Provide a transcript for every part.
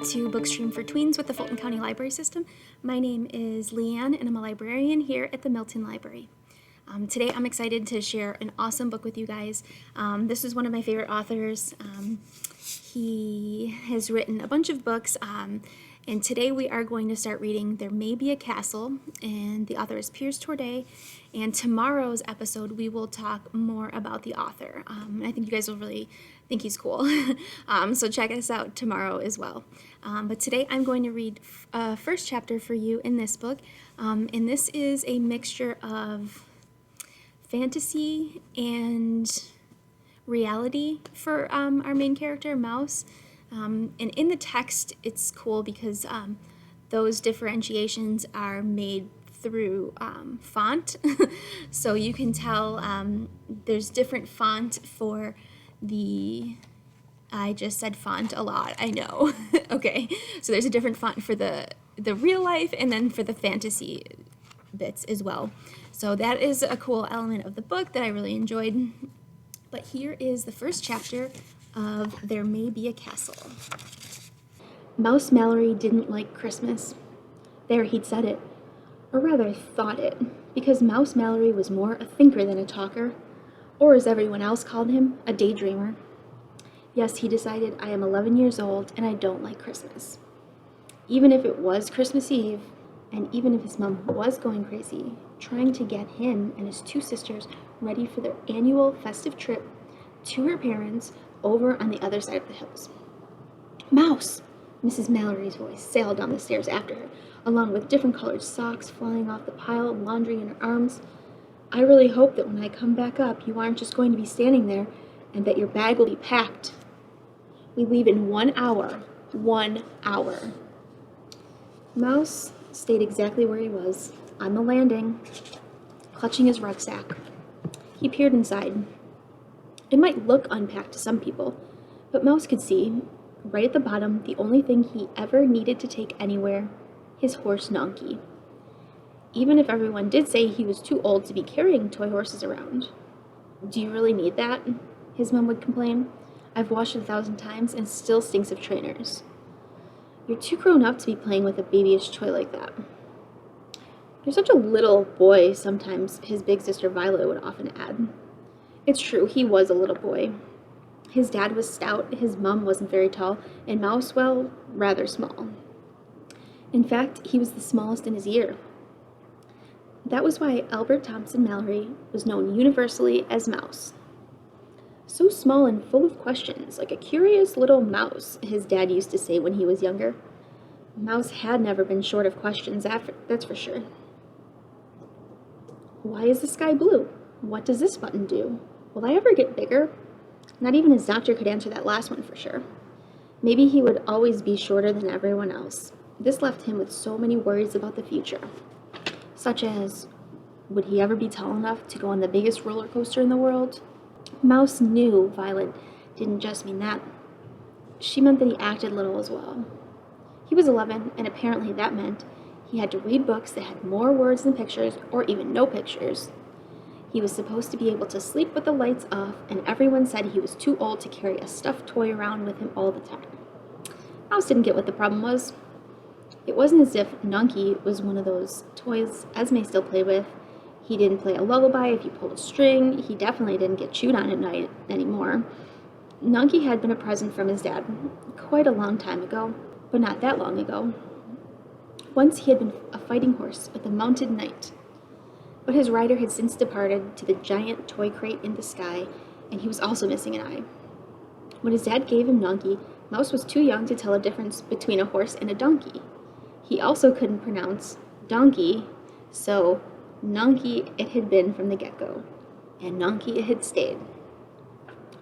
to Bookstream for Tweens with the Fulton County Library System. My name is Liane, and I'm a librarian here at the Milton Library. Today I'm excited to share an awesome book with you guys. This is one of my favorite authors. He has written a bunch of books, and today we are going to start reading There May Be a Castle, and the author is Piers Torday. And tomorrow's episode we will talk more about the author. I think you guys will really think he's cool. So check us out tomorrow as well. But today I'm going to read first chapter for you in this book, and this is a mixture of fantasy and reality for our main character, Mouse. And in the text, it's cool because those differentiations are made through font. So you can tell there's different font for the, I just said font a lot, I know. Okay, so there's a different font for the real life and then for the fantasy bits as well. So that is a cool element of the book that I really enjoyed. But here is the first chapter of There May Be a Castle. Mouse Mallory didn't like Christmas. There, he'd said it, or rather thought it, because Mouse Mallory was more a thinker than a talker, or as everyone else called him, a daydreamer. Yes, he decided, I am 11 years old and I don't like Christmas. Even if it was Christmas Eve, and even if his mom was going crazy, trying to get him and his two sisters ready for their annual festive trip to her parents over on the other side of the hills. Mouse! Mrs. Mallory's voice sailed down the stairs after her, along with different colored socks flying off the pile of laundry in her arms. I really hope that when I come back up, you aren't just going to be standing there and that your bag will be packed. We leave in 1 hour. 1 hour. Mouse stayed exactly where he was, on the landing, clutching his rucksack. He peered inside. It might look unpacked to some people, but Mouse could see, right at the bottom, the only thing he ever needed to take anywhere, his horse Nonky. Even if everyone did say he was too old to be carrying toy horses around. Do you really need that? His mom would complain. I've washed it 1,000 times and still stinks of trainers. You're too grown up to be playing with a babyish toy like that. You're such a little boy, sometimes his big sister Violet would often add. It's true, he was a little boy. His dad was stout, his mom wasn't very tall, and Mouse, well, rather small. In fact, he was the smallest in his year. That was why Albert Thompson Mallory was known universally as Mouse. So small and full of questions, like a curious little mouse, his dad used to say when he was younger. Mouse had never been short of questions, that's for sure. Why is the sky blue? What does this button do? Will I ever get bigger? Not even his doctor could answer that last one for sure. Maybe he would always be shorter than everyone else. This left him with so many worries about the future, such as, would he ever be tall enough to go on the biggest roller coaster in the world? Mouse knew Violet didn't just mean that. She meant that he acted little as well. He was 11, and apparently that meant he had to read books that had more words than pictures, or even no pictures. He was supposed to be able to sleep with the lights off, and everyone said he was too old to carry a stuffed toy around with him all the time. Mouse didn't get what the problem was. It wasn't as if Nonky was one of those toys Esme still played with. He didn't play a lullaby if you pulled a string. He definitely didn't get chewed on at night anymore. Nonky had been a present from his dad quite a long time ago, but not that long ago. Once he had been a fighting horse with a mounted knight, but his rider had since departed to the giant toy crate in the sky, and he was also missing an eye. When his dad gave him Nonky, Mouse was too young to tell a difference between a horse and a donkey. He also couldn't pronounce donkey, so Nonky it had been from the get-go, and Nonky it had stayed.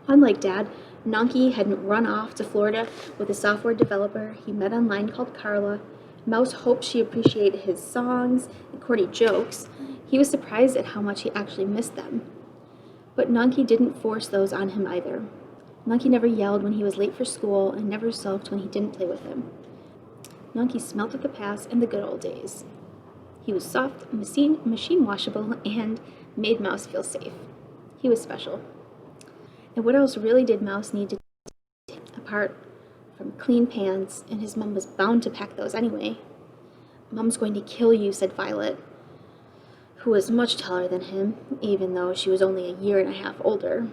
Unlike Dad, Nonky hadn't run off to Florida with a software developer he met online called Carla. Mouse hoped she appreciated his songs and corny jokes. He was surprised at how much he actually missed them. But Nonky didn't force those on him either. Nonky never yelled when he was late for school and never sulked when he didn't play with him. Nonky smelt of the past and the good old days. He was soft, machine washable, and made Mouse feel safe. He was special. And what else really did Mouse need to apart from clean pants, and his mom was bound to pack those anyway. "Mom's going to kill you," said Violet, who was much taller than him, even though she was only a year and a half older,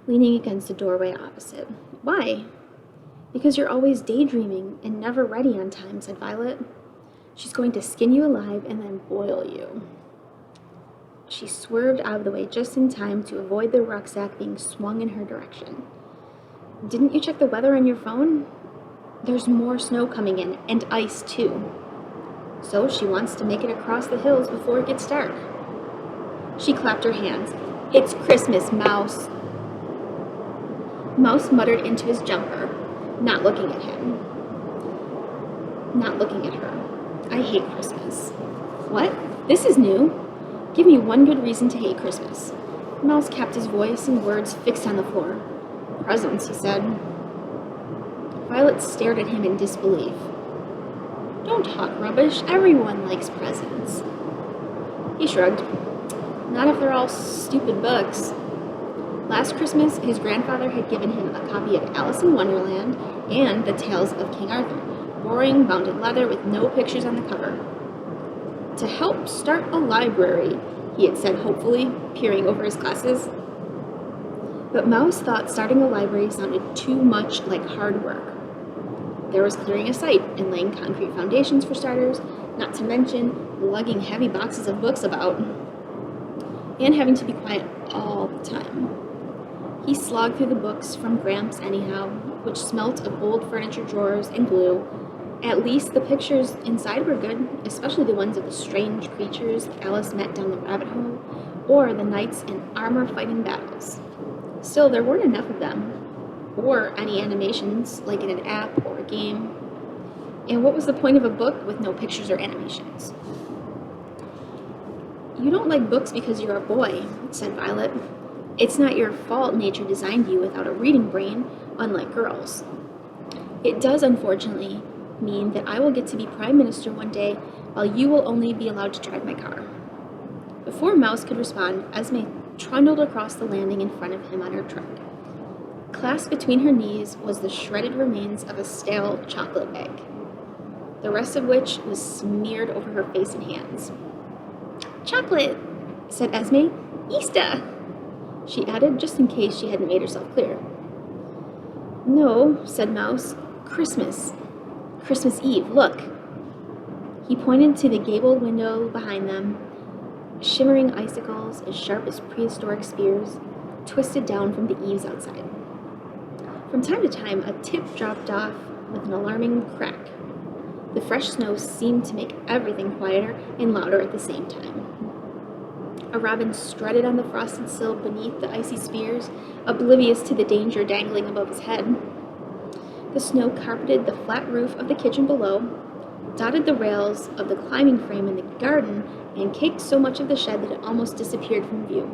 leaning against the doorway opposite. "Why?" "Because you're always daydreaming and never ready on time," said Violet. "She's going to skin you alive and then boil you." She swerved out of the way just in time to avoid the rucksack being swung in her direction. "Didn't you check the weather on your phone? There's more snow coming in, and ice too. So she wants to make it across the hills before it gets dark." She clapped her hands. "It's Christmas, Mouse." Mouse muttered into his jumper, not looking at him. Not looking at her. "I hate Christmas." "What? This is new. Give me one good reason to hate Christmas." Mouse kept his voice and words fixed on the floor. "Presents," he said. Violet stared at him in disbelief. "Don't talk rubbish. Everyone likes presents." He shrugged. "Not if they're all stupid books." Last Christmas, his grandfather had given him a copy of Alice in Wonderland and The Tales of King Arthur, boring, bounded leather with no pictures on the cover. "To help start a library," he had said hopefully, peering over his glasses. But Mouse thought starting a library sounded too much like hard work. There was clearing a site and laying concrete foundations for starters, not to mention lugging heavy boxes of books about, and having to be quiet all the time. He slogged through the books from Gramps anyhow, which smelt of old furniture drawers and glue. At least the pictures inside were good, especially the ones of the strange creatures Alice met down the rabbit hole, or the knights in armor-fighting battles. Still, there weren't enough of them, or any animations, like in an app or a game. And what was the point of a book with no pictures or animations? "You don't like books because you're a boy," said Violet. "It's not your fault nature designed you without a reading brain, unlike girls. It does, unfortunately, mean that I will get to be Prime Minister one day, while you will only be allowed to drive my car." Before Mouse could respond, Esme trundled across the landing in front of him on her truck. Clasped between her knees was the shredded remains of a stale chocolate egg, the rest of which was smeared over her face and hands. "Chocolate," said Esme. "Easter," she added, just in case she hadn't made herself clear. "No," said Mouse. "Christmas. Christmas Eve, look." He pointed to the gabled window behind them, shimmering icicles as sharp as prehistoric spears, twisted down from the eaves outside. From time to time, a tip dropped off with an alarming crack. The fresh snow seemed to make everything quieter and louder at the same time. A robin strutted on the frosted sill beneath the icy spears, oblivious to the danger dangling above his head. The snow carpeted the flat roof of the kitchen below, dotted the rails of the climbing frame in the garden, and caked so much of the shed that it almost disappeared from view.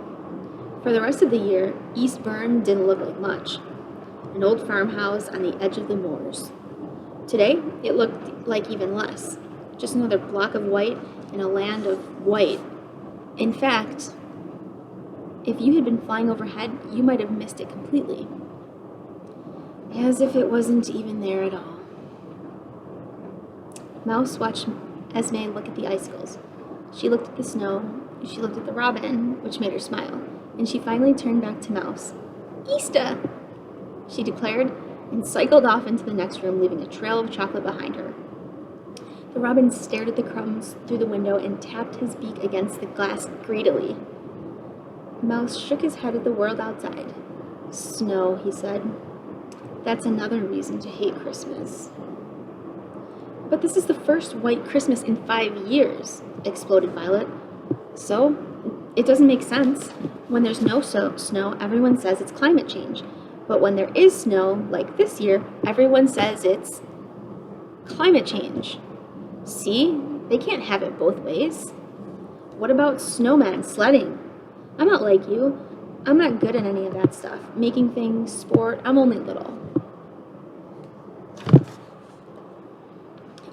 For the rest of the year, East Burn didn't look like much. An old farmhouse on the edge of the moors. Today, it looked like even less. Just another block of white in a land of white. In fact, if you had been flying overhead, you might have missed it completely. As if it wasn't even there at all. Mouse watched Esme look at the icicles. She looked at the snow, she looked at the robin, which made her smile, and she finally turned back to Mouse. "Easter," she declared, and cycled off into the next room, leaving a trail of chocolate behind her. The robin stared at the crumbs through the window and tapped his beak against the glass greedily. Mouse shook his head at the world outside. "Snow," he said. "That's another reason to hate Christmas." "But this is the first white Christmas in 5 years," exploded Violet. "So, it doesn't make sense. When there's no snow, everyone says it's climate change. But when there is snow, like this year, everyone says it's climate change. See? They can't have it both ways. What about snowmen, sledding? I'm not like you. I'm not good at any of that stuff. Making things, sport, I'm only little."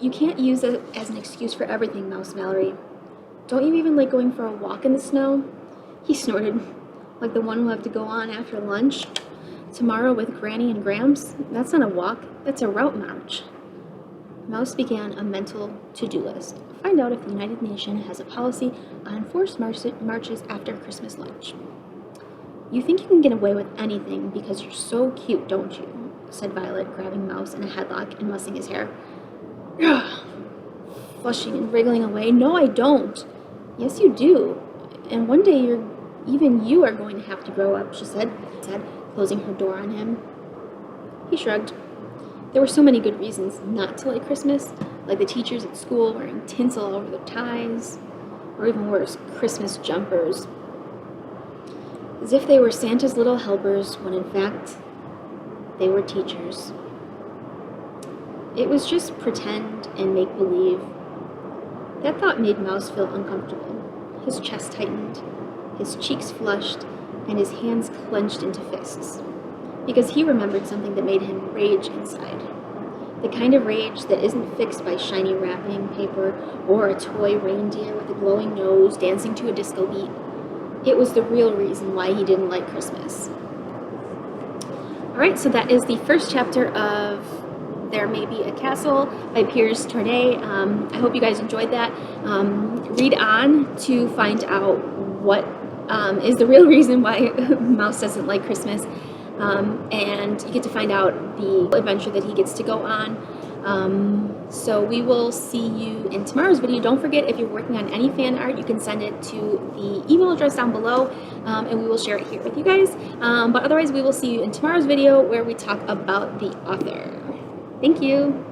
"You can't use it as an excuse for everything, Mouse Mallory. Don't you even like going for a walk in the snow?" He snorted, like the one we'll have to go on after lunch. Tomorrow with Granny and Gramps? That's not a walk, that's a route march. Mouse began a mental to-do list. Find out if the United Nations has a policy on forced marches after Christmas lunch. You think you can get away with anything because you're so cute, don't you? Said Violet, grabbing Mouse in a headlock and mussing his hair. Flushing and wriggling away. No, I don't. Yes, you do. And one day even you are going to have to grow up, she said, closing her door on him. He shrugged. There were so many good reasons not to like Christmas, like the teachers at school wearing tinsel all over their ties, or even worse, Christmas jumpers, as if they were Santa's little helpers when in fact they were teachers. It was just pretend and make-believe. That thought made Mouse feel uncomfortable. His chest tightened, his cheeks flushed, and his hands clenched into fists, because he remembered something that made him rage inside. The kind of rage that isn't fixed by shiny wrapping paper or a toy reindeer with a glowing nose dancing to a disco beat. It was the real reason why he didn't like Christmas. Alright, so that is the first chapter of There May Be a Castle by Piers Torday. I hope you guys enjoyed that. Read on to find out what is the real reason why Mouse doesn't like Christmas. And you get to find out the adventure that he gets to go on. So we will see you in tomorrow's video. Don't forget, if you're working on any fan art, you can send it to the email address down below, and we will share it here with you guys. But otherwise, we will see you in tomorrow's video where we talk about the author. Thank you.